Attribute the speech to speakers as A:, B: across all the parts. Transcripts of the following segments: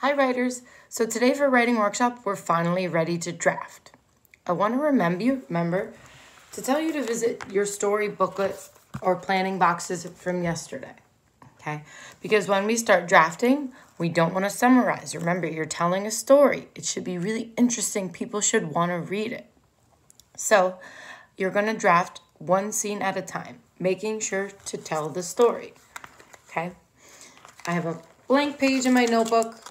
A: Hi writers! So today for writing workshop, we're finally ready to draft. I want to remember to tell you to visit your story booklet or planning boxes from yesterday, okay? Because when we start drafting, we don't want to summarize. Remember, you're telling a story. It should be really interesting. People should want to read it. So you're going to draft one scene at a time, making sure to tell the story, okay? I have a blank page in my notebook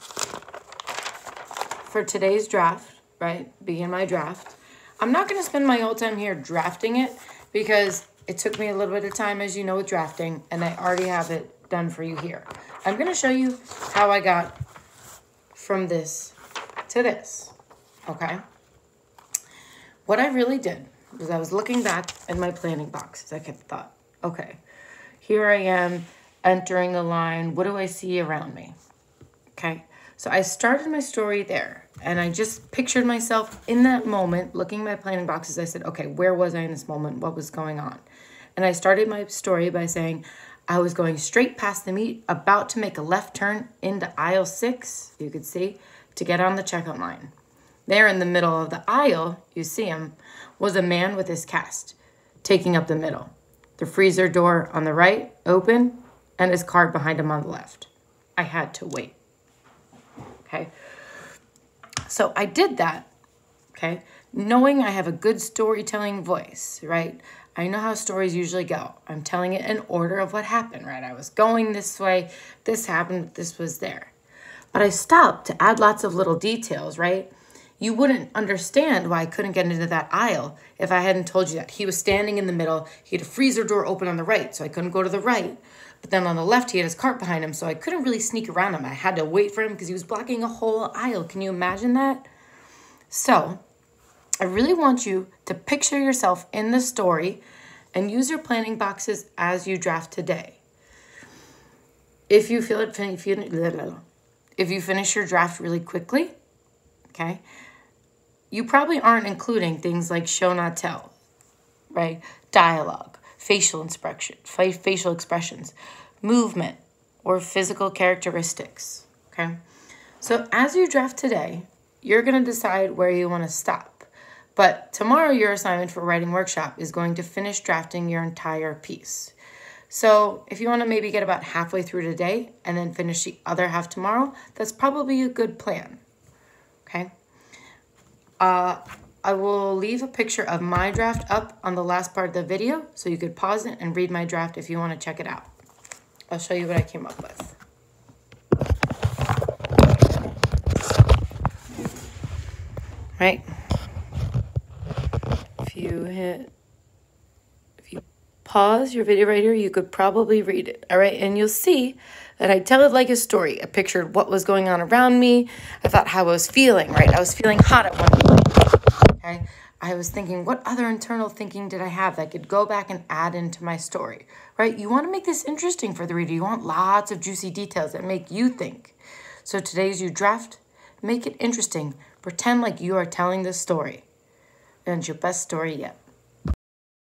A: for today's draft, right? Begin my draft. I'm not going to spend my whole time here drafting it because it took me a little bit of time, as you know, with drafting, and I already have it done for you here. I'm going to show you how I got from this to this, okay? What I really did was I was looking back at my planning boxes. I kept thought, okay, here I am entering the line. What do I see around me? Okay, so I started my story there, and I just pictured myself in that moment, looking at my planning boxes. I said, okay, where was I in this moment? What was going on? And I started my story by saying I was going straight past the meet, about to make a left turn into aisle 6, you could see, to get on the checkout line. There in the middle of the aisle, you see him, was a man with his cast, taking up the middle. The freezer door on the right, open, and his cart behind him on the left. I had to wait. Okay, so I did that, okay, knowing I have a good storytelling voice, right? I know how stories usually go. I'm telling it in order of what happened, right? I was going this way, this happened, this was there. But I stopped to add lots of little details, right? You wouldn't understand why I couldn't get into that aisle if I hadn't told you that. He was standing in the middle. He had a freezer door open on the right, so I couldn't go to the right. But then on the left, he had his cart behind him, so I couldn't really sneak around him. I had to wait for him because he was blocking a whole aisle. Can you imagine that? So I really want you to picture yourself in the story and use your planning boxes as you draft today. If you finish your draft really quickly, okay, you probably aren't including things like show, not tell, right? Dialogue, facial expressions, movement, or physical characteristics, okay? So as you draft today, you're going to decide where you want to stop. But tomorrow, your assignment for writing workshop is going to finish drafting your entire piece. So if you want to maybe get about halfway through today and then finish the other half tomorrow, that's probably a good plan, okay? I will leave a picture of my draft up on the last part of the video, so you could pause it and read my draft if you want to check it out. I'll show you what I came up with. Right? If you pause your video right here, you could probably read it, all right? And you'll see that I tell it like a story. I pictured what was going on around me. I thought how I was feeling, right? I was feeling hot at one point, okay? I was thinking, what other internal thinking did I have that I could go back and add into my story, right? You want to make this interesting for the reader. You want lots of juicy details that make you think. So today as you draft, make it interesting. Pretend like you are telling this story. And it's your best story yet.